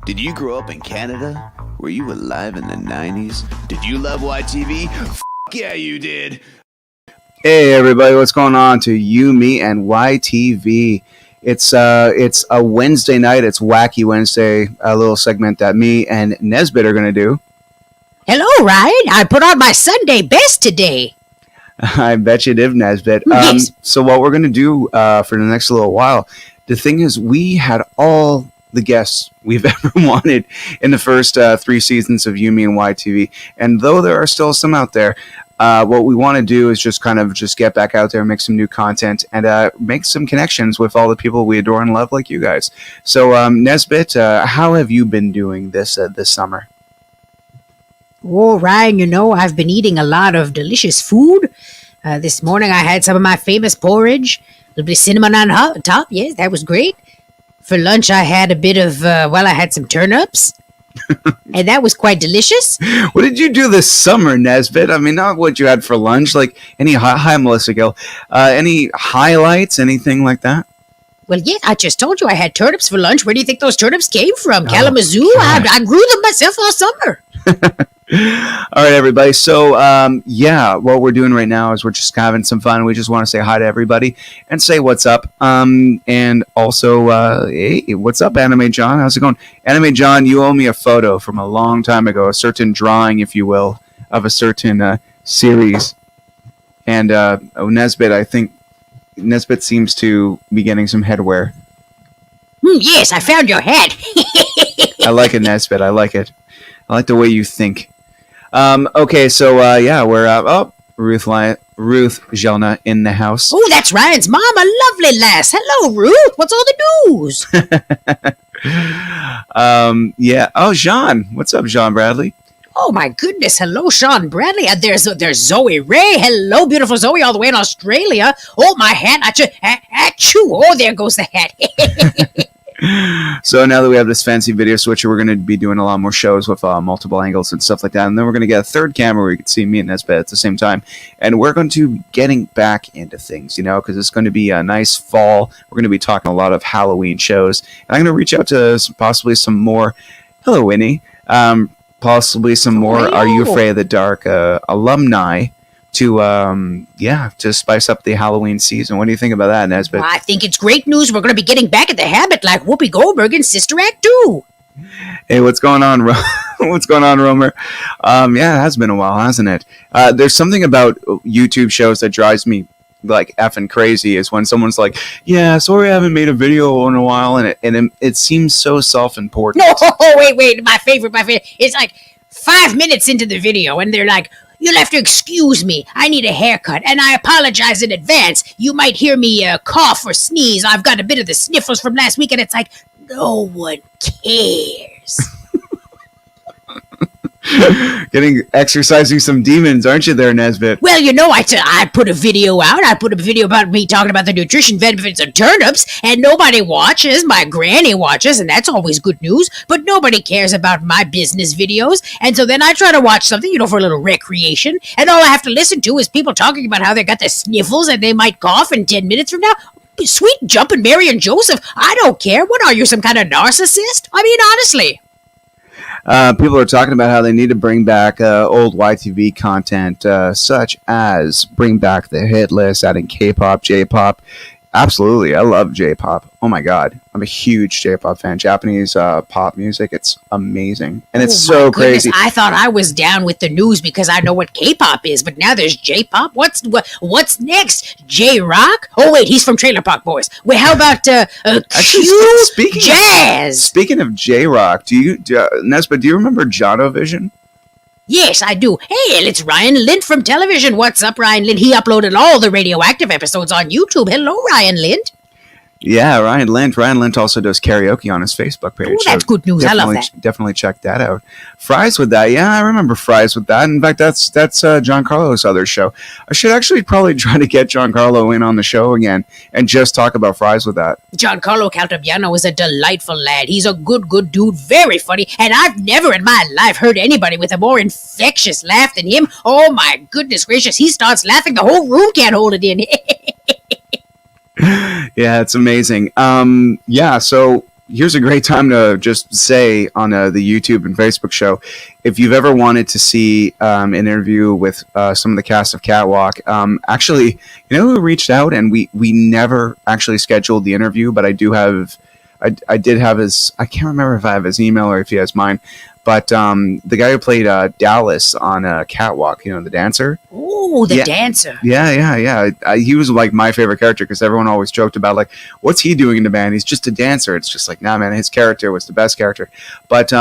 Did you grow up in Canada? Were you alive in the 90s? Did you love YTV? Yeah, you did. Hey everybody, what's going on to you, me, and YTV? It's a Wednesday night. It's Wacky Wednesday, a little segment that me and Nezbitt are going to do. Hello, Ryan. I put on my Sunday best today. I bet you did, Nezbitt. Yes. So what we're going to do for the next little while, the thing is we had all the guests we've ever wanted in the first 3 seasons of You, Me, and YTV. And though there are still some out there, what we want to do is just get back out there, make some new content, and make some connections with all the people we adore and love like you guys. So, Nezbitt, how have you been doing this summer? Oh, Ryan, I've been eating a lot of delicious food. This morning I had some of my famous porridge, a little bit of cinnamon on top. Yes, that was great. For lunch I had a bit of, I had some turnips. And that was quite delicious. What did you do this summer, Nezbitt? I mean, not what you had for lunch. Like, hi, Melissa Gill. Any highlights, anything like that? Well, yeah, I just told you I had turnips for lunch. Where do you think those turnips came from? Kalamazoo? I grew them myself all summer. All right, everybody. So, what we're doing right now is we're just having some fun. We just want to say hi to everybody and say what's up. And also, hey, what's up, Anime John? How's it going? Anime John, you owe me a photo from a long time ago, a certain drawing, if you will, of a certain series. And Nezbitt, I think Nezbitt seems to be getting some headwear. Yes, I found your hat. I like it, Nezbitt. I like it. I like the way you think. Okay, so we're Ruth Jelna in the house. Oh, that's Ryan's mom, a lovely lass. Hello, Ruth. What's all the news? Oh, Jean. What's up, Jean Bradley? Oh my goodness. Hello, Sean Bradley. There's Zoe Ray. Hello, beautiful Zoe, all the way in Australia. Oh, my hat. Achoo. Oh, there goes the hat. So now that we have this fancy video switcher, we're going to be doing a lot more shows with multiple angles and stuff like that. And then we're going to get a third camera where you can see me and Nezbitt at the same time. And we're going to be getting back into things, because it's going to be a nice fall. We're going to be talking a lot of Halloween shows. And I'm going to reach out to possibly some more, hello, Winnie, possibly some more Are You Afraid of the Dark alumni to spice up the Halloween season. What do you think about that, Nezbitt? I think it's great news. We're going to be getting back in the habit like Whoopi Goldberg in Sister Act 2. Hey, what's going on, what's going on, Romer? It has been a while, hasn't it? There's something about YouTube shows that drives me like effing crazy is when someone's like, yeah, sorry I haven't made a video in a while, and it seems so self-important. No, wait, my favorite. It's like 5 minutes into the video, and they're like, you'll have to excuse me. I need a haircut, and I apologize in advance. You might hear me cough or sneeze. I've got a bit of the sniffles from last week, and it's like, no one cares. Exercising some demons, aren't you there, Nezbitt? Well, I put a video out. I put a video about me talking about the nutrition benefits of turnips, and nobody watches. My granny watches, and that's always good news, but nobody cares about my business videos. And so then I try to watch something, for a little recreation, and all I have to listen to is people talking about how they got the sniffles and they might cough in 10 minutes from now. Sweet jumping Mary and Joseph. I don't care. What are you, some kind of narcissist? I mean, honestly. People are talking about how they need to bring back old YTV content, such as bring back the hit list, adding K-pop, J-pop. Absolutely, I love J-pop. Oh my god, I'm a huge J-pop fan. Japanese pop music, it's amazing, and it's so crazy. I thought I was down with the news because I know what K-pop is, but now there's J-pop. What's next? J-rock? Oh wait, he's from Trailer Park Boys. Wait, how about jazz? Speaking of J-rock, Nezbitt, do you remember Jono-Vision? Yes, I do. Hey, it's Ryan Lint from television. What's up, Ryan Lint? He uploaded all the Radioactive episodes on YouTube. Hello, Ryan Lint. Yeah, Ryan Lint. Ryan Lint also does karaoke on his Facebook page. Oh, that's good news. I love that. Definitely check that out. Fries with That. Yeah, I remember Fries with That. In fact, that's Giancarlo's other show. I should actually probably try to get Giancarlo in on the show again and just talk about Fries with That. Giancarlo Caltabiano is a delightful lad. He's a good dude, very funny, and I've never in my life heard anybody with a more infectious laugh than him. Oh my goodness gracious, he starts laughing, the whole room can't hold it in. Yeah, it's amazing. So here's a great time to just say on the YouTube and Facebook show, if you've ever wanted to see an interview with some of the cast of Catwalk, actually, you know who reached out, and we never actually scheduled the interview, but I did have his, I can't remember if I have his email or if he has mine, but the guy who played Dallas on Catwalk, you know, the dancer. Oh, the dancer. Yeah. He was like my favorite character because everyone always joked about like, what's he doing in the band? He's just a dancer. It's just like, nah, man, his character was the best character. But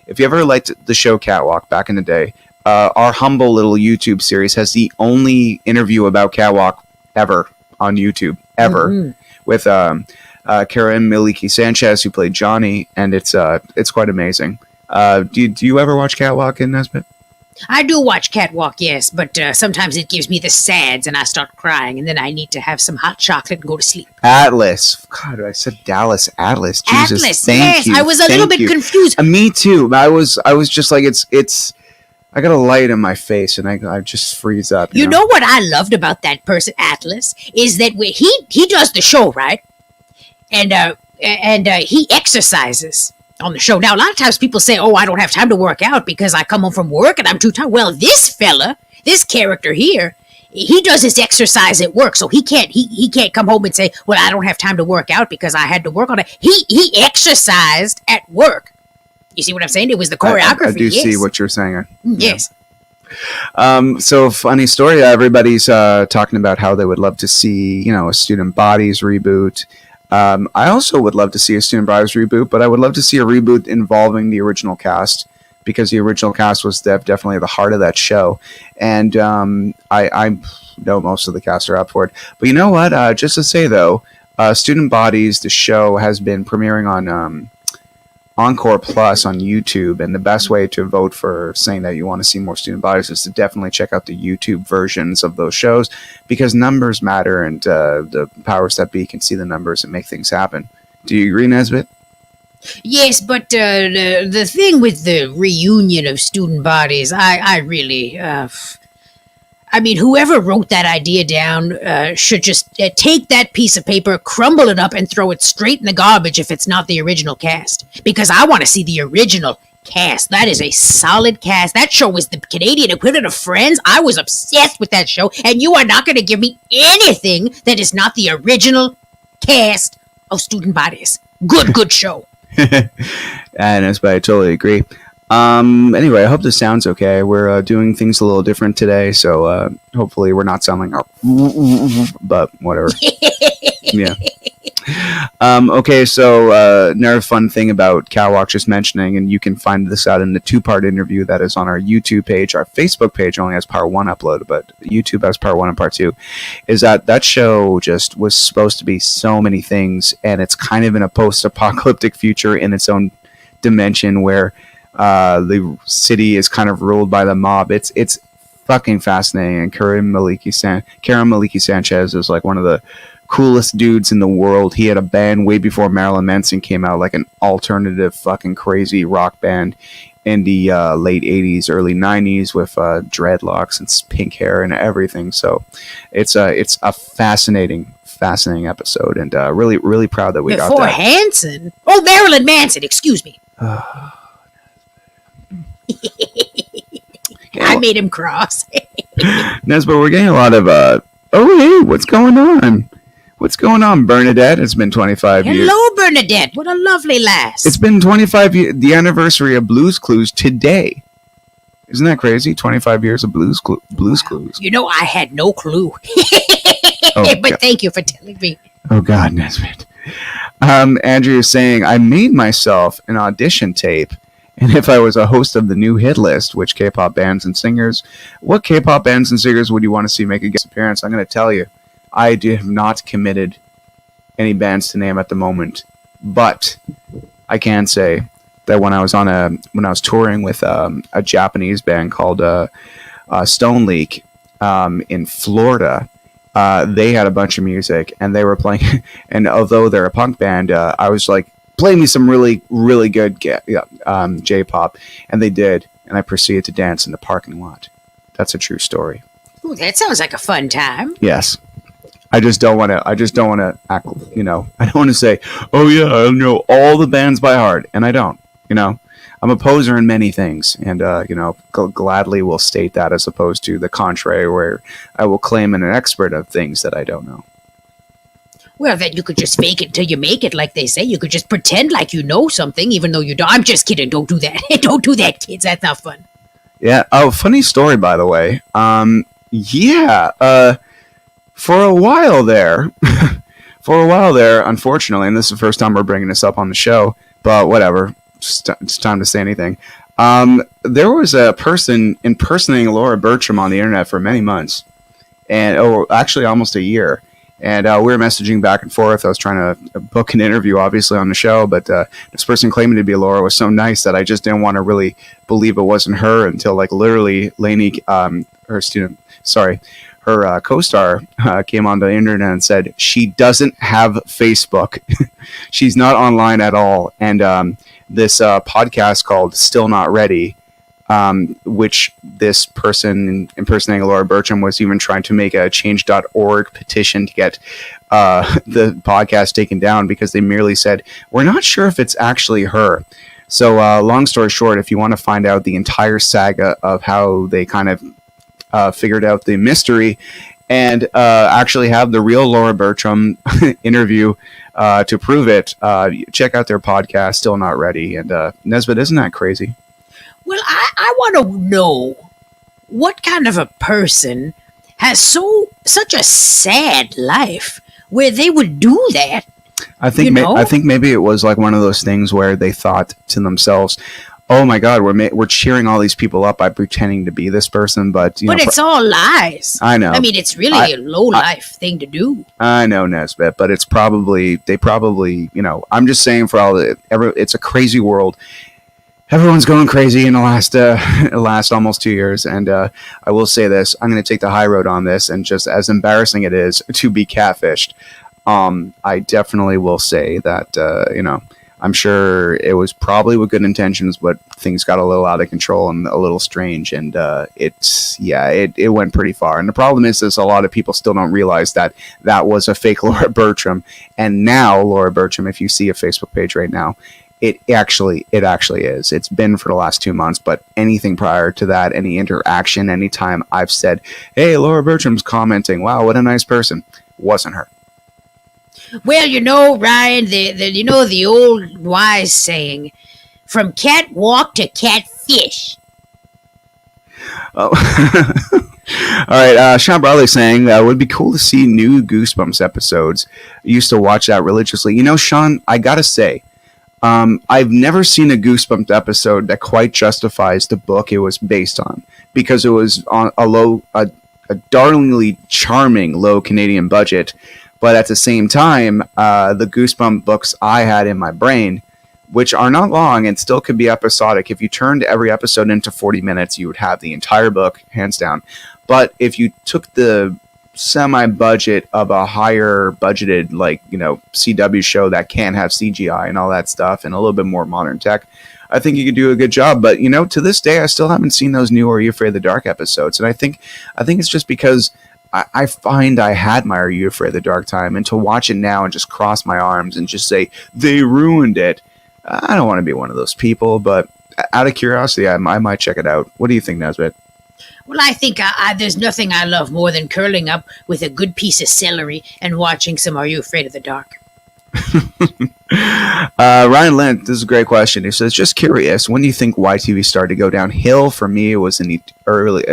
if you ever liked the show Catwalk back in the day, our humble little YouTube series has the only interview about Catwalk ever on YouTube, ever, with Karen Miliki Sanchez, who played Johnny, and it's quite amazing. Do you ever watch Catwalk in Nezbitt? I do watch Catwalk, yes, but sometimes it gives me the sads and I start crying, and then I need to have some hot chocolate and go to sleep. Atlas. God, I said Dallas. Atlas. Jesus, Atlas, thank yes, you. I was a little bit confused. Me too. I was just like, it's. I got a light in my face and I just freeze up. You know what I loved about that person, Atlas, is that he does the show, right? And he exercises on the show. Now, a lot of times people say, oh, I don't have time to work out because I come home from work and I'm too tired. Well, this character here, he does his exercise at work, so he can't come home and say, well, I don't have time to work out because I had to work on it. He exercised at work. You see what I'm saying? It was the choreography. I do see what you're saying. Yes. So funny story. Everybody's talking about how they would love to see, a Student Bodies reboot. I also would love to see a Student Bodies reboot, but I would love to see a reboot involving the original cast, because the original cast was definitely the heart of that show. And I know most of the cast are up for it. But you know what? Just to say, though, Student Bodies, the show, has been premiering on Encore Plus on YouTube, and the best way to vote for saying that you want to see more Student Bodies is to definitely check out the YouTube versions of those shows, because numbers matter, and the powers that be can see the numbers and make things happen. Do you agree, Nezbitt? Yes, but the thing with the reunion of Student Bodies, I really... I mean, whoever wrote that idea down should just take that piece of paper, crumble it up, and throw it straight in the garbage if it's not the original cast. Because I want to see the original cast. That is a solid cast. That show was the Canadian equivalent of Friends. I was obsessed with that show, and you are not going to give me anything that is not the original cast of Student Bodies. Good show. And I totally agree. Anyway, I hope this sounds okay. We're doing things a little different today, so hopefully we're not sounding but whatever. Yeah. Okay, so another fun thing about Catwalk, just mentioning, and you can find this out in the 2-part interview that is on our YouTube page. Our Facebook page only has part 1 uploaded, but YouTube has part 1 and part 2, is that show just was supposed to be so many things, and it's kind of in a post-apocalyptic future in its own dimension where the city is kind of ruled by the mob. It's fucking fascinating. And Karen Miliki Sanchez is like one of the coolest dudes in the world. He had a band way before Marilyn Manson came out, like an alternative fucking crazy rock band in the late 80s, early 90s with dreadlocks and pink hair and everything. So it's a fascinating episode, and really, really proud that we got that. Before Hanson? Oh, Marilyn Manson, excuse me. I made him cross. Nezbitt, we're getting a lot of hey, what's going on? What's going on, Bernadette? It's been 25 years. Hello, Bernadette. What a lovely lass. It's been 25 years, the anniversary of Blue's Clues today. Isn't that crazy? 25 years of Blue's Clues. You know, I had no clue. But God. Thank you for telling me. Oh, God, Nezbitt. Andrew is saying, I made myself an audition tape, and if I was a host of the new hit list, which K-pop bands and singers, what K-pop bands and singers would you want to see make a guest appearance? I'm going to tell you, I have not committed any bands to name at the moment, but I can say that when I was touring with a Japanese band called Stone Leak in Florida, they had a bunch of music and they were playing, and although they're a punk band, I was like, play me some really, really good J-pop, and they did, and I proceeded to dance in the parking lot. That's a true story. Ooh, that sounds like a fun time. Yes. I just don't want to act, I don't want to say, oh yeah, I know all the bands by heart. And I don't, I'm a poser in many things, and gladly will state that, as opposed to the contrary, where I will claim I'm an expert of things that I don't know. Well, then you could just fake it till you make it, like they say. You could just pretend like you know something, even though you don't. I'm just kidding. Don't do that. Don't do that, kids. That's not fun. Yeah. Oh, funny story, by the way. For a while there, unfortunately, and this is the first time we're bringing this up on the show, but whatever. It's time to say anything. There was a person impersonating Laura Bertram on the internet for many months, and actually almost a year. And we were messaging back and forth. I was trying to book an interview, obviously, on the show, but this person claiming to be Laura was so nice that I just didn't want to really believe it wasn't her until, like, literally Lainey, her co-star came on the internet and said she doesn't have Facebook. She's not online at all. And this podcast called Still Not Ready, which this person impersonating Laura Bertram was even trying to make a change.org petition to get the podcast taken down, because they merely said, we're not sure if it's actually her. So long story short, if you want to find out the entire saga of how they kind of figured out the mystery and actually have the real Laura Bertram interview to prove it, check out their podcast, Still Not Ready. And Nezbitt, isn't that crazy? Well, I want to know what kind of a person has such a sad life where they would do that. I think maybe it was like one of those things where they thought to themselves, "Oh my God, we're cheering all these people up by pretending to be this person," but it's all lies. I know. I mean, it's really a low life thing to do. I know, Nezbitt, but it's probably I'm just saying, it's a crazy world. Everyone's going crazy in the last almost 2 years, and I will say this: I'm going to take the high road on this, and just as embarrassing it is to be catfished, I definitely will say that I'm sure it was probably with good intentions, but things got a little out of control and a little strange, and it went pretty far. And the problem is a lot of people still don't realize that was a fake Laura Bertram, and now Laura Bertram, if you see a Facebook page right now, It actually is. It's been for the last 2 months, but anything prior to that, any interaction, anytime I've said, hey, Laura Bertram's commenting, wow, what a nice person, wasn't her. Well, Ryan, the old wise saying, from catwalk to catfish. Oh. All right, Sean Bradley saying that it would be cool to see new Goosebumps episodes. I used to watch that religiously. Sean, I gotta say, I've never seen a Goosebumps episode that quite justifies the book it was based on, because it was on a darlingly charming low Canadian budget, but at the same time, the Goosebumps books I had in my brain, which are not long and still could be episodic. If you turned every episode into 40 minutes, you would have the entire book, hands down. But if you took the semi-budget of a higher budgeted, CW show that can have CGI and all that stuff and a little bit more modern tech, I think you could do a good job. But to this day, I still haven't seen those new Are You Afraid of the Dark episodes, and I think it's just because I find I had my Are You Afraid of the Dark time, and to watch it now and just cross my arms and just say they ruined it, I don't want to be one of those people. But out of curiosity, I might check it out. What do you think, Nezbitt? Well, I think there's nothing I love more than curling up with a good piece of celery and watching some Are You Afraid of the Dark? Ryan Lent, this is a great question. He says, just curious, when do you think YTV started to go downhill? For me, it was in the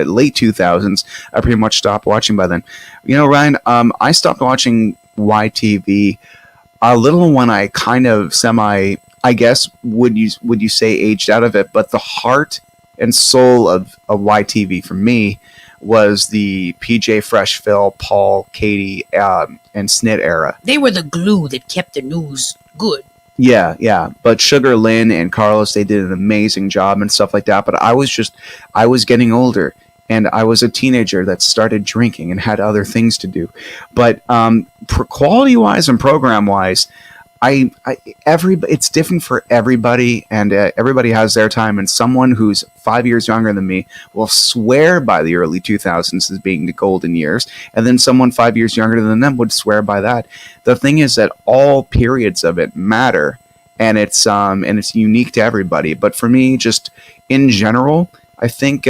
late 2000s. I pretty much stopped watching by then. Ryan, I stopped watching YTV a little when I kind of I guess, would you say aged out of it, but the heart and soul of YTV for me was the PJ Fresh, Phil, Paul, Katie, and Snit era. They were the glue that kept the news good. Yeah. But Sugar, Lynn, and Carlos, they did an amazing job and stuff like that. But I was getting older, and I was a teenager that started drinking and had other things to do. But quality-wise and program-wise, it's different for everybody, and everybody has their time. And someone who's 5 years younger than me will swear by the early 2000s as being the golden years, and then someone 5 years younger than them would swear by that. The thing is that all periods of it matter, and it's unique to everybody. But for me, just in general, I think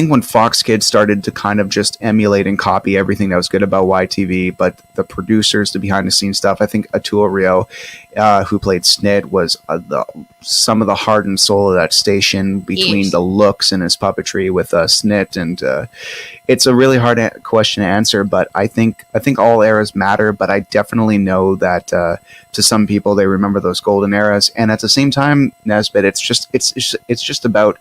when Fox Kids started to kind of just emulate and copy everything that was good about YTV, but the producers, the behind the scenes stuff, I think Atul Rio, who played Snid, was some of the heart and soul of that station, between the looks and his puppetry with Snit. And it's a really hard question to answer, but I think all eras matter. But I definitely know that to some people, they remember those golden eras. And at the same time, Nezbitt, it's just about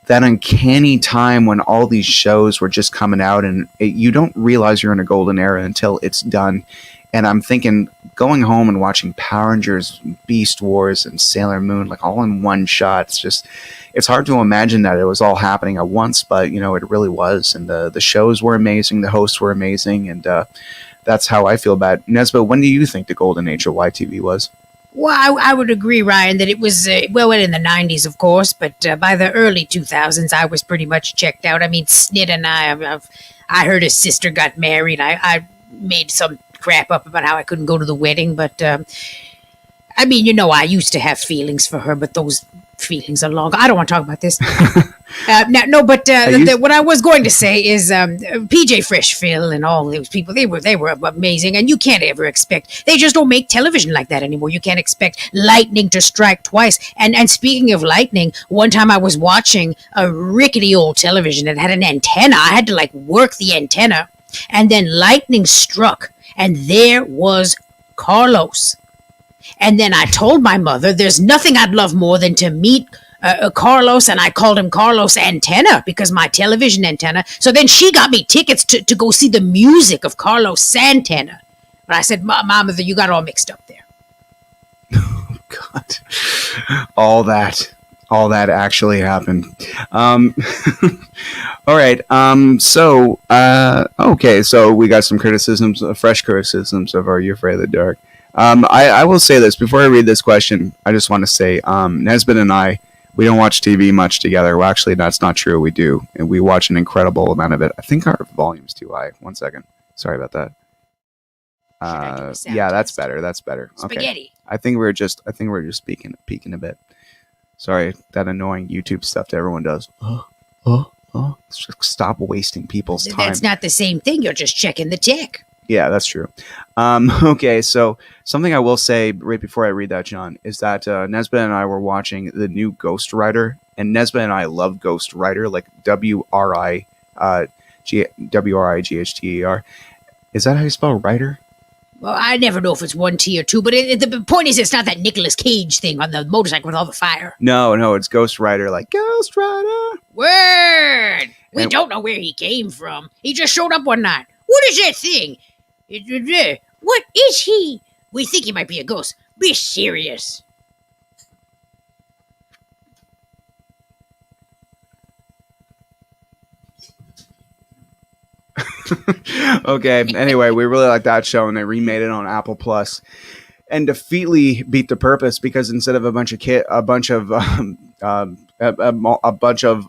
that uncanny time when all these shows were just coming out, and you don't realize you're in a golden era until it's done. And I'm thinking, going home and watching Power Rangers, Beast Wars, and Sailor Moon, like all in one shot, it's hard to imagine that it was all happening at once, but it really was. And the shows were amazing, the hosts were amazing, and that's how I feel about it. Nezbitt, when do you think the golden age of YTV was? Well, I would agree, Ryan, that it was, in the 90s, of course, but by the early 2000s, I was pretty much checked out. I mean, Snit and I heard his sister got married. I made some crap up about how I couldn't go to the wedding, but, I used to have feelings for her, but those feelings are long. I don't want to talk about this. What I was going to say is PJ Fresh Phil and all those people, they were amazing, and you can't ever expect, they just don't make television like that anymore. You can't expect lightning to strike twice. And speaking of lightning, one time I was watching a rickety old television that had an antenna. I had to work the antenna, and then lightning struck, and there was Carlos. And then I told my mother, there's nothing I'd love more than to meet Carlos, and I called him Carlos Antenna because my television antenna. So then she got me tickets to go see the music of Carlos Santana. But I said, Mama, you got all mixed up there. Oh, God. All that actually happened. All right. Okay. So we got some fresh criticisms of Are You Afraid of the Dark? I will say this before I read this question. I just want to say, Nezbitt and I, we don't watch TV much together. Well, actually, that's not true. We do, and we watch an incredible amount of it. I think our volume's too high. 1 second. Sorry about that. Yeah, that's better. That's better. Spaghetti. Okay. I think we're just peeking a bit. Sorry, that annoying YouTube stuff that everyone does. Stop wasting people's time. That's not the same thing. You're just checking the tick. Yeah, that's true. Okay, so something I will say right before I read that, John, is that Nezbitt and I were watching the new Ghost Rider, and Nezbitt and I love Ghost Rider, like WRIGHTER. Is that how you spell Rider? Well, I never know if it's 1 T or 2, but the point is it's not that Nicolas Cage thing on the motorcycle with all the fire. No, it's Ghost Rider, like Ghost Rider. Word! We don't know where he came from. He just showed up one night. What is that thing? What is he? We think he might be a ghost. Be serious. Okay, anyway, we really like that show, and they remade it on Apple Plus, and defeatedly beat the purpose, because instead of a bunch of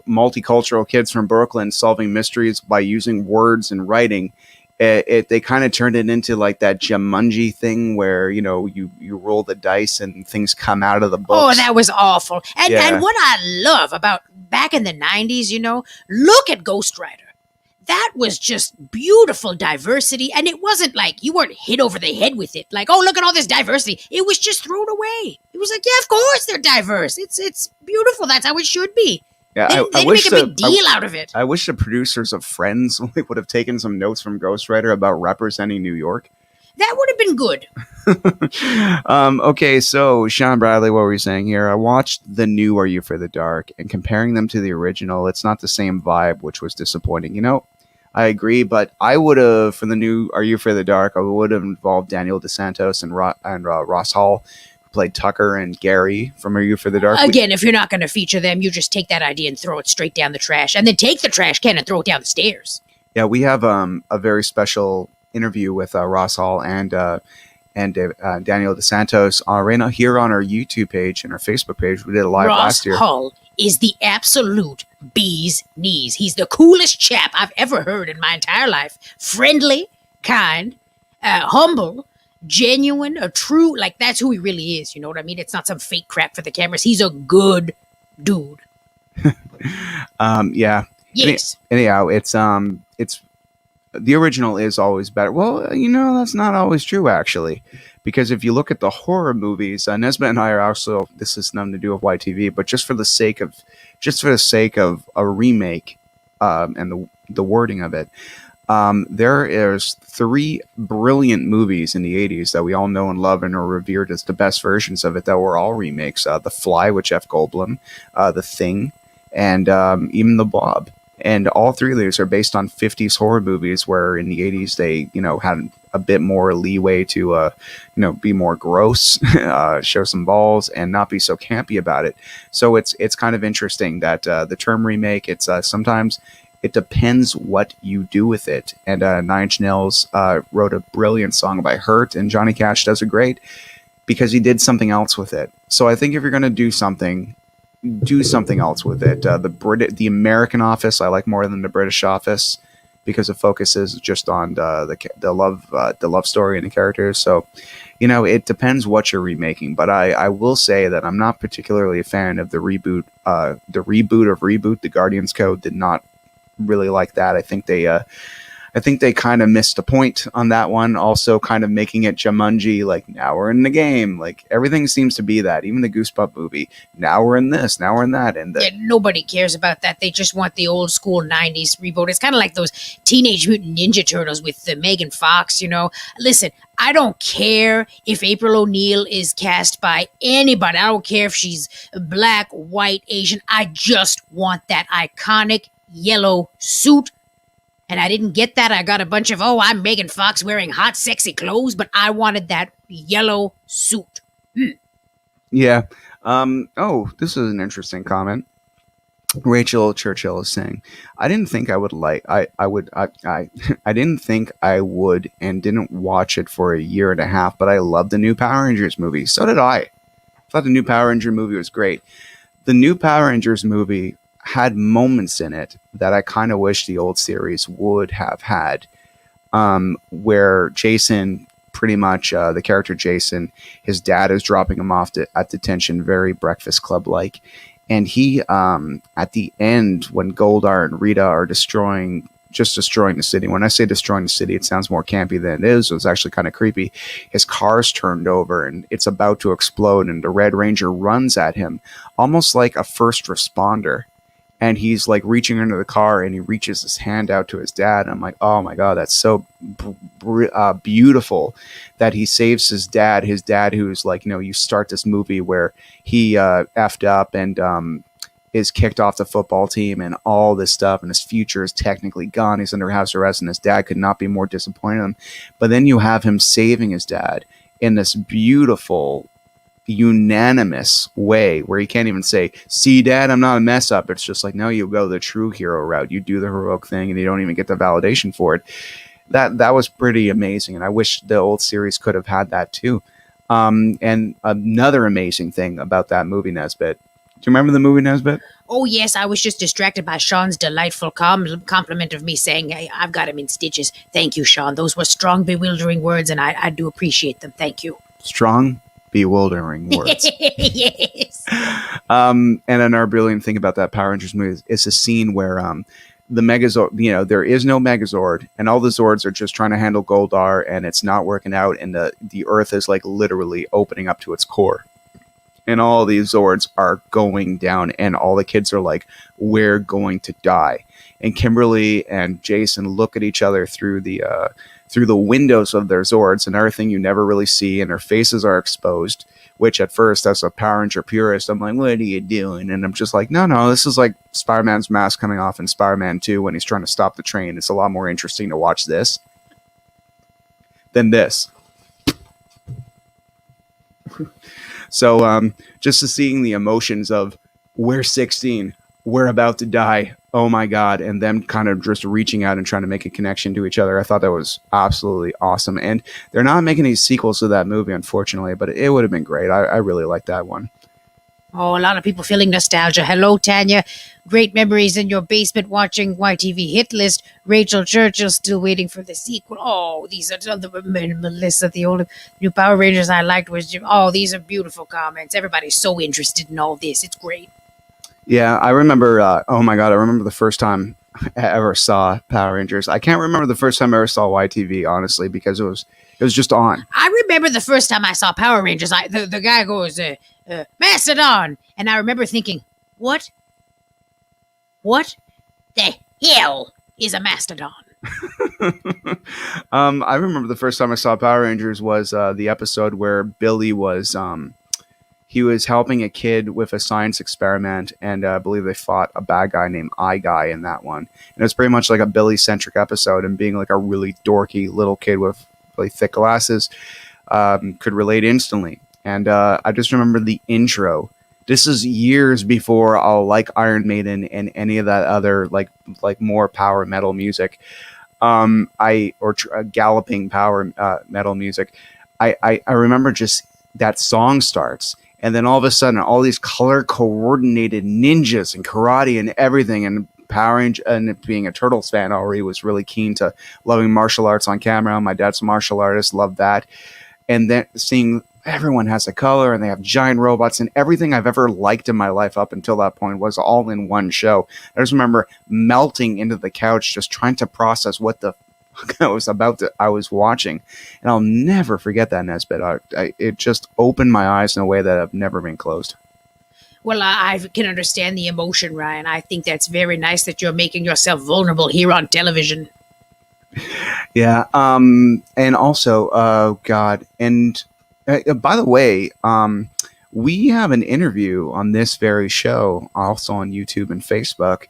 multicultural kids from Brooklyn solving mysteries by using words and writing, they kind of turned it into like that Jumanji thing where you roll the dice and things come out of the books. Oh, that was awful. And what I love about back in the 90s, look at Ghost Rider. That was just beautiful diversity, and it wasn't like you weren't hit over the head with it. Like, oh, look at all this diversity. It was just thrown away. It was like, yeah, of course they're diverse. It's beautiful. That's how it should be. Yeah, they didn't make a big deal out of it. I wish the producers of Friends would have taken some notes from Ghost Rider about representing New York. That would have been good. Okay, so Sean Bradley, what were you saying here? I watched the new Are You Afraid of the Dark, and comparing them to the original, it's not the same vibe, which was disappointing. I agree, but I would have, for the new Are You Afraid of the Dark, I would have involved Daniel DeSantos and Ross Hall, who played Tucker and Gary from Are You Afraid of the Dark. Again, if you're not going to feature them, you just take that idea and throw it straight down the trash, and then take the trash can and throw it down the stairs. Yeah, we have a very special interview with Ross Hall and Daniel DeSantos right now here on our YouTube page and our Facebook page. We did a live Ross last year. Hull is the absolute bee's knees. He's the coolest chap I've ever heard in my entire life. Friendly, kind, humble, genuine, a true, like that's who he really is. You know what I mean? It's not some fake crap for the cameras. He's a good dude. Yeah. Yes. Anyhow, it's the original is always better. Well, that's not always true actually, because if you look at the horror movies, Nesbitt and I are also, this has nothing to do with YTV, but just for the sake of a remake, and the wording of it, there is 3 brilliant movies in the 80s that we all know and love and are revered as the best versions of it that were all remakes. The Fly with Jeff Goldblum, The Thing, and even The Blob. And all 3 of these are based on 50s horror movies where in the 80s they, had a bit more leeway to, be more gross, show some balls, and not be so campy about it. So it's kind of interesting that the term remake, it's sometimes it depends what you do with it. And Nine Inch Nails wrote a brilliant song by Hurt, and Johnny Cash does it great because he did something else with it. So I think if you're going to do something else with it. The American Office I like more than the British Office because it focuses just on the love story and the characters. So, it depends what you're remaking. But I will say that I'm not particularly a fan of the reboot. The reboot of Reboot, The Guardian's Code, did not really like that. I think they kind of missed a point on that one. Also kind of making it Jumanji, like now we're in the game. Like everything seems to be that. Even the Goosebump movie, now we're in this, now we're in that. And nobody cares about that. They just want the old school 90s reboot. It's kind of like those Teenage Mutant Ninja Turtles with Megan Fox, Listen, I don't care if April O'Neil is cast by anybody. I don't care if she's black, white, Asian. I just want that iconic yellow suit. And I didn't get that. I got a bunch of, I'm Megan Fox wearing hot, sexy clothes, but I wanted that yellow suit. Yeah. This is an interesting comment. Rachel Churchill is saying, I didn't think I would I didn't think I would and didn't watch it for a year and a half, but I loved the new Power Rangers movie. So did I. Thought the new Power Ranger movie was great. The new Power Rangers movie had moments in it that I kind of wish the old series would have had, where Jason, pretty much the character Jason, his dad is dropping him off at detention, very Breakfast Club like, and he at the end when Goldar and Rita are destroying the city. When I say destroying the city, it sounds more campy than it is. It was actually kind of creepy. His car's turned over and it's about to explode, and the Red Ranger runs at him almost like a first responder. And he's like reaching under the car and he reaches his hand out to his dad. And I'm like, oh my God, that's so beautiful that he saves his dad who's like, you start this movie where he effed up and is kicked off the football team and all this stuff. And his future is technically gone. He's under house arrest and his dad could not be more disappointed in him. But then you have him saving his dad in this beautiful, unanimous way where he can't even say, see dad, I'm not a mess up. It's just like, no, you go the true hero route. You do the heroic thing and you don't even get the validation for it. That was pretty amazing. And I wish the old series could have had that too. And another amazing thing about that movie, Nezbitt. Do you remember the movie, Nezbitt? Oh, yes, I was just distracted by Sean's delightful compliment of me saying, hey, I've got him in stitches. Thank you, Sean. Those were strong, bewildering words, and I do appreciate them. Thank you. Strong, bewildering words. Yes. And another brilliant thing about that Power Rangers movie is the scene where the Megazord, there is no Megazord, and all the Zords are just trying to handle Goldar, and it's not working out, and the Earth is like literally opening up to its core. And all these Zords are going down, and all the kids are like, we're going to die. And Kimberly and Jason look at each other through the windows of their Zords, and everything you never really see, and their faces are exposed, which at first, as a Power Ranger purist, I'm like, what are you doing? And I'm just like, no, this is like Spider-Man's mask coming off in Spider-Man 2 when he's trying to stop the train. It's a lot more interesting to watch this than this. So just to seeing the emotions of, we're 16, we're about to die. Oh my God. And them kind of just reaching out and trying to make a connection to each other. I thought that was absolutely awesome. And they're not making any sequels to that movie, unfortunately, but it would have been great. I really liked that one. Oh, a lot of people feeling nostalgia. Hello, Tanya. Great memories in your basement watching YTV Hit List. Rachel Churchill still waiting for the sequel. Oh, these are Melissa. The only new Power Rangers I liked was Jim. Oh, these are beautiful comments. Everybody's so interested in all this. It's great. Yeah, I remember. Oh my God, I remember the first time I ever saw Power Rangers. I can't remember the first time I ever saw YTV, honestly, because it was just on. I remember the first time I saw Power Rangers. The guy goes, Mastodon, and I remember thinking, what the hell is a mastodon? I remember the first time I saw Power Rangers was the episode where Billy was he was helping a kid with a science experiment, and I believe they fought a bad guy named I Guy in that one. And it was pretty much like a Billy-centric episode, and being like a really dorky little kid with really thick glasses could relate instantly. And I just remember the intro. This is years before I'll like Iron Maiden and any of that other like more power metal music. Galloping power metal music. I remember just that song starts. And then all of a sudden, all these color-coordinated ninjas and karate and everything, and Power Rangers, and being a Turtles fan already was really keen to loving martial arts on camera. My dad's a martial artist, loved that. And then seeing everyone has a color and they have giant robots, and everything I've ever liked in my life up until that point was all in one show. I just remember melting into the couch, just trying to process what the I was watching, and I'll never forget that, Nezbitt. It just opened my eyes in a way that have never been closed. Well, I can understand the emotion, Ryan. I think that's very nice that you're making yourself vulnerable here on television. Yeah. And also, God, and by the way, we have an interview on this very show, also on YouTube and Facebook,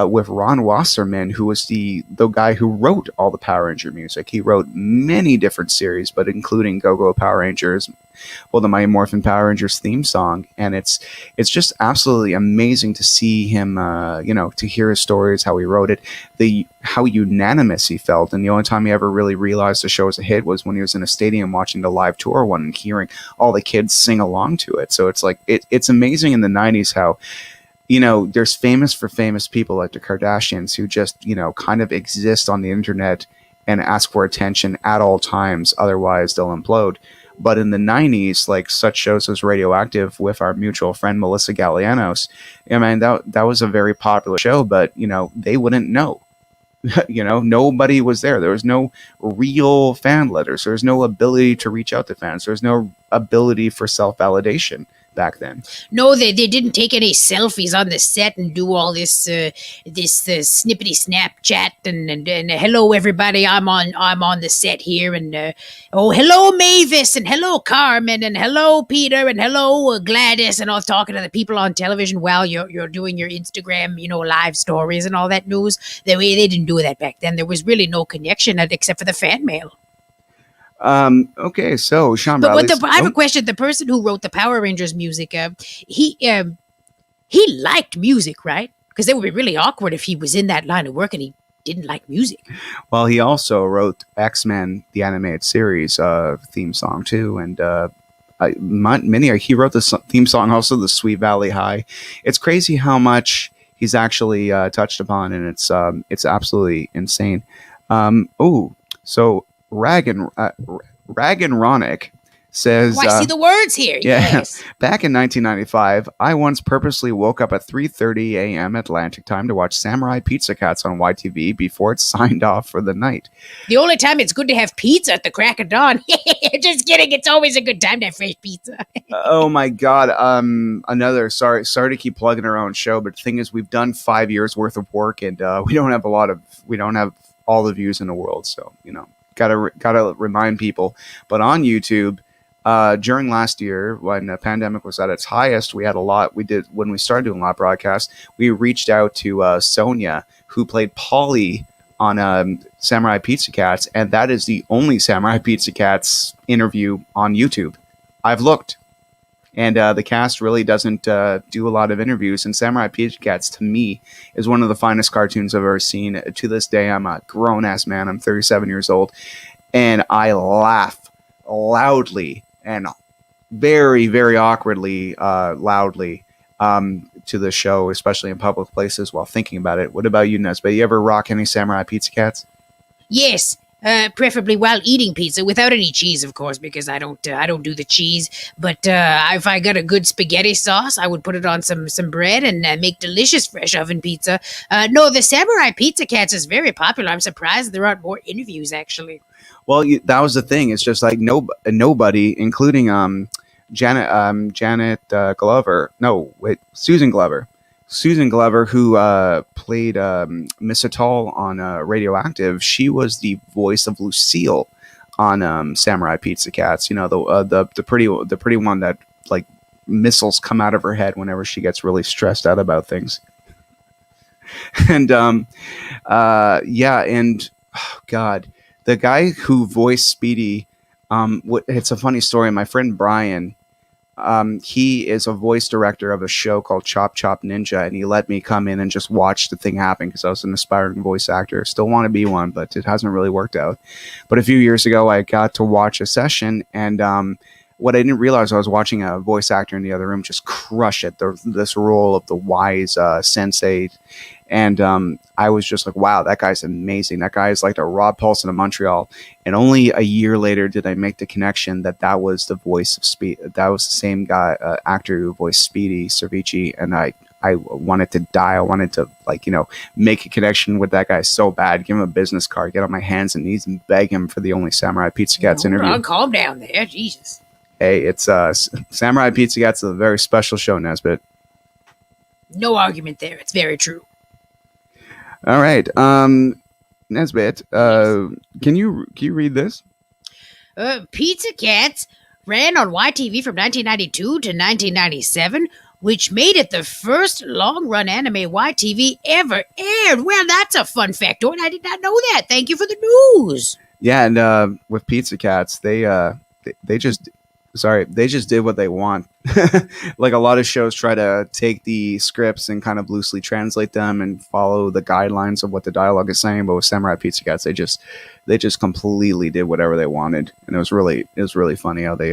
with Ron Wasserman, who was the guy who wrote all the Power Ranger music. He wrote many different series, but including Go-Go Power Rangers, well, the Mighty Morphin Power Rangers theme song. And it's just absolutely amazing to see him, to hear his stories, how he wrote it, how unanimous he felt. And the only time he ever really realized the show was a hit was when he was in a stadium watching the live tour one and hearing all the kids sing along to it. So it's like, it's amazing in the 90s how, there's famous people like the Kardashians who just, kind of exist on the internet and ask for attention at all times. Otherwise, they'll implode. But in the 90s, like such shows as Radioactive with our mutual friend Melissa Gallianos, that was a very popular show, but, they wouldn't know. Nobody was there. There was no real fan letters. There was no ability to reach out to fans. There was no ability for self-validation back then. No, they didn't take any selfies on the set and do all this snippety Snapchat and hello everybody, I'm on the set here, and hello Mavis, and hello Carmen, and hello Peter, and hello Gladys, and all talking to the people on television while you're doing your Instagram live stories and all that news. They didn't do that back then. There was really no connection except for the fan mail. Okay, so Sean But Bradley's, I have a question. The person who wrote the Power Rangers music, he liked music, right? Because it would be really awkward if he was in that line of work and he didn't like music. Well, he also wrote X-Men, the animated series theme song too, and he wrote the theme song also, the Sweet Valley High. It's crazy how much he's actually touched upon, and it's absolutely insane. So Rag and Ronick says, I see the words here. Yeah. Yes. Back in 1995, I once purposely woke up at 3:30 a.m. Atlantic time to watch Samurai Pizza Cats on YTV before it signed off for the night. The only time it's good to have pizza at the crack of dawn. Just kidding. It's always a good time to have fresh pizza. Oh my God. Sorry to keep plugging our own show, but the thing is, we've done 5 years worth of work, and we don't have all the views in the world. So, gotta remind people. But on YouTube, during last year, when the pandemic was at its highest, we did when we started doing live broadcasts, we reached out to Sonia, who played Polly on Samurai Pizza Cats, and that is the only Samurai Pizza Cats interview on YouTube. I've looked. And the cast really doesn't do a lot of interviews. And Samurai Pizza Cats, to me, is one of the finest cartoons I've ever seen. To this day, I'm a grown-ass man. I'm 37 years old. And I laugh loudly and very, very awkwardly loudly to the show, especially in public places while thinking about it. What about you, Nezbitt? You ever rock any Samurai Pizza Cats? Yes, preferably while eating pizza, without any cheese, of course, because I don't do the cheese. But if I got a good spaghetti sauce, I would put it on some bread and make delicious fresh oven pizza. No, the Samurai Pizza Cats is very popular. I'm surprised there aren't more interviews, actually. Well, that was the thing. It's just like nobody, including Janet Glover. No, wait, Susan Glover. Susan Glover, who played Miss Atoll on Radioactive, she was the voice of Lucille on Samurai Pizza Cats. You know, the pretty one that like missiles come out of her head whenever she gets really stressed out about things. And and oh, God, the guy who voiced Speedy. It's a funny story. My friend Brian. He is a voice director of a show called Chop Chop Ninja, and he let me come in and just watch the thing happen because I was an aspiring voice actor. Still want to be one, but it hasn't really worked out. But a few years ago, I got to watch a session, and what I didn't realize, I was watching a voice actor in the other room just crush it, this role of the wise sensei. And I was just like, wow, that guy's amazing. That guy is like the Rob Paulson of Montreal. And only a year later did I make the connection that was the voice of Speedy. That was the same guy, actor who voiced Speedy Cervici. And I wanted to die. I wanted to, make a connection with that guy so bad. Give him a business card, get on my hands and knees and beg him for the only Samurai Pizza Cats interview. Calm down there, Jesus. Hey, it's Samurai Pizza Cats is a very special show, Nezbitt. No argument there. It's very true. All right, Nezbitt, can you read this? Pizza Cats ran on YTV from 1992 to 1997, which made it the first long-run anime YTV ever aired. Well, that's a fun factoid. I did not know that. Thank you for the news. Yeah, and with Pizza Cats, they just did what they want. Like a lot of shows try to take the scripts and kind of loosely translate them and follow the guidelines of what the dialogue is saying. But with Samurai Pizza Cats, they just completely did whatever they wanted, and it was really funny how they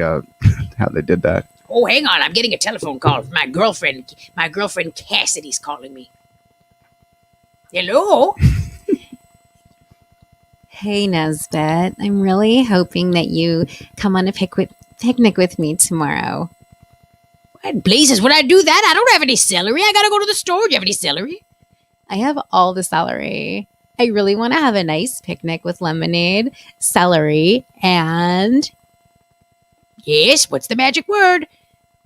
did that. Oh, hang on! I'm getting a telephone call from my girlfriend. My girlfriend Cassidy's calling me. Hello. Hey, Nezbitt. I'm really hoping that you come on a picnic with me tomorrow. What blazes would I do that? I don't have any celery. I gotta go to the store. Do you have any celery? I have all the celery. I really want to have a nice picnic with lemonade, celery, and... Yes, what's the magic word?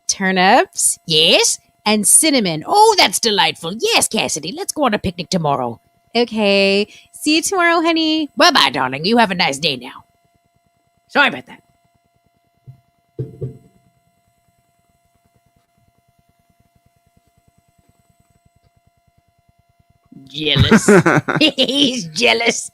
Turnips. Yes, and cinnamon. Oh, that's delightful. Yes, Cassidy, let's go on a picnic tomorrow. Okay. See you tomorrow, honey. Bye-bye, darling. You have a nice day now. Sorry about that. Jealous. He's jealous.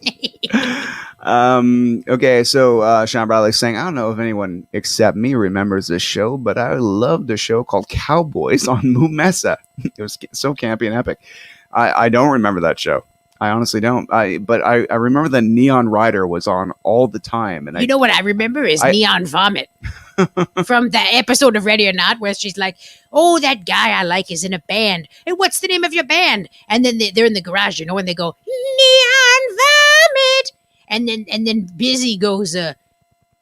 Okay, so Sean Bradley's saying, I don't know if anyone except me remembers this show, but I loved the show called Cowboys on Mumesa. It was so campy and epic. I don't remember that show. I honestly don't. But I remember the Neon Rider was on all the time. And you know what I remember is Neon Vomit. From the episode of Ready or Not where she's like, oh, that guy I like is in a band. Hey, what's the name of your band? And then they're in the garage, and they go, Neon Vomit. And then Busy goes,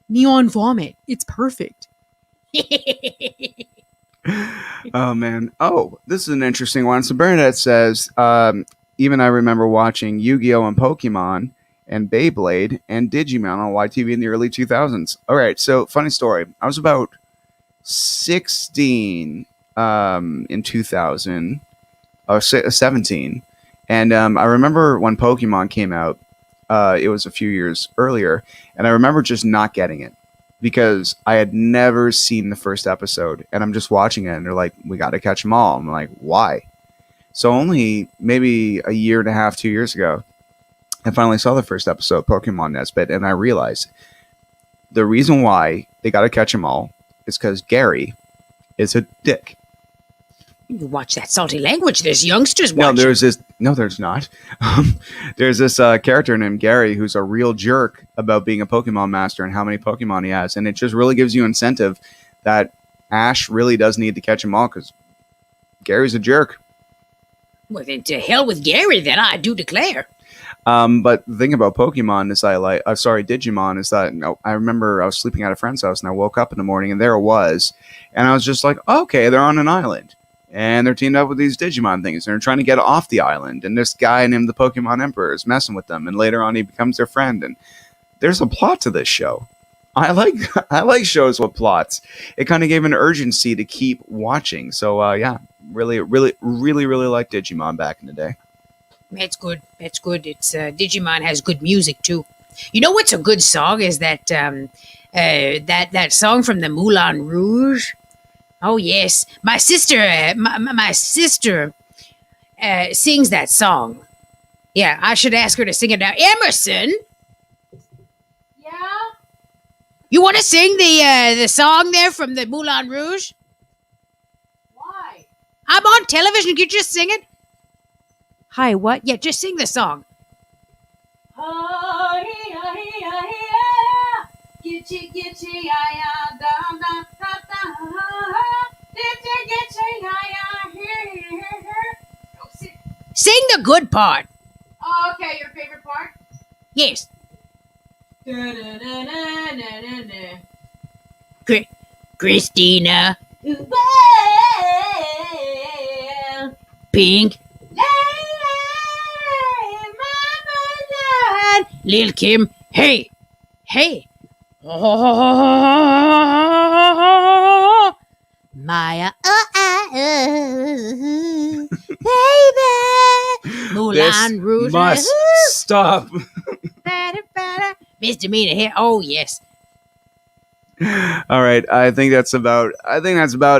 Neon Vomit. It's perfect. Oh, man. Oh, this is an interesting one. So Bernadette says, even I remember watching Yu-Gi-Oh! And Pokemon and Beyblade and Digimon on YTV in the early 2000s. All right, so funny story. I was about 16 in 2000, or 17, and I remember when Pokemon came out. It was a few years earlier, and I remember just not getting it because I had never seen the first episode, and I'm just watching it, and they're like, we got to catch them all. I'm like, why? So only maybe a year and a half, 2 years ago, I finally saw the first episode of Pokemon Nezbitt, and I realized the reason why they got to catch them all is because Gary is a dick. You watch that salty language. There's youngsters No, watching. there's not. There's this character named Gary who's a real jerk about being a Pokemon master and how many Pokemon he has. And it just really gives you incentive that Ash really does need to catch them all because Gary's a jerk. Well, then to hell with Gary, then I do declare. But the thing about Pokemon is Digimon is that I remember I was sleeping at a friend's house and I woke up in the morning and there it was. And I was just like, okay, they're on an island. And they're teamed up with these Digimon things. And they're trying to get off the island. And this guy named the Pokemon Emperor is messing with them. And later on, he becomes their friend. And there's a plot to this show. I like shows with plots. It kind of gave an urgency to keep watching. So, yeah, really like Digimon back in the day. That's good. That's good. It's Digimon has good music too. You know what's a good song is that that song from the Moulin Rouge. Oh yes, my sister sings that song. Yeah, I should ask her to sing it now. Emerson, Yeah? you want to sing the song there from the Moulin Rouge? Why? I'm on television. Could you just sing it? Hi, what? Yeah, just sing the song. Sing the good part. Oh, okay, your favorite part? Yes. Christina. Pink. Lil Kim. Hey. Hey. Maya. Baby. Moulin Rouge. Must stop. Misdemeanor here. Oh yes. All right, I think that's about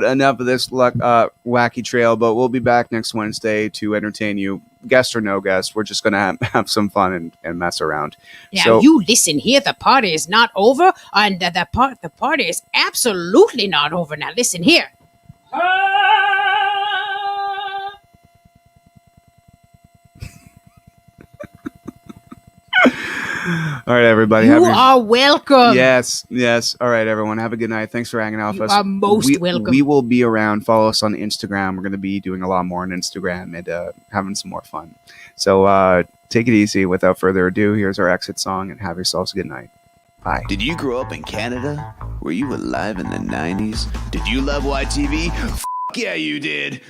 enough of this wacky trail. But we'll be back next Wednesday to entertain you, guest or no guest. We're just gonna have some fun and mess around. Now So- you listen here. The party is not over, and the party is absolutely not over. Now listen here. All right, everybody. You are welcome. Yes. All right, everyone. Have a good night. Thanks for hanging out with You us. are most welcome. We will be around. Follow us on Instagram. We're going to be doing a lot more on Instagram and having some more fun. So take it easy. Without further ado, here's our exit song, and have yourselves a good night. Bye. Did you grow up in Canada? Were you alive in the 90s? Did you love YTV? Yeah, you did.